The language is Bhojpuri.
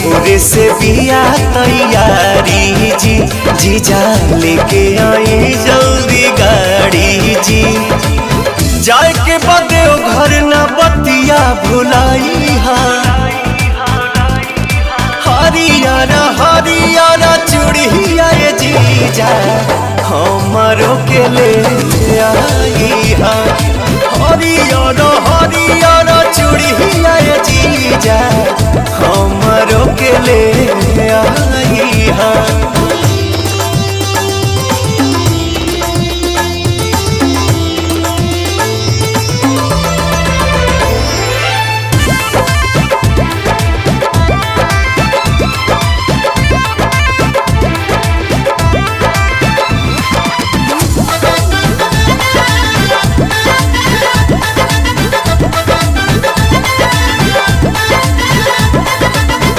भोरे से बिया तैयारी जी, जीजा लेके आई जल्दी गाड़ी जी। जाए के बदे घर न बतिया भुलाई हा, हरियारा हरियारा चूड़िया ये जीजा हमारो के ले आई हा, हरियारा हरियारा चूड़िया ये जीजा हमारो के ले आई हा।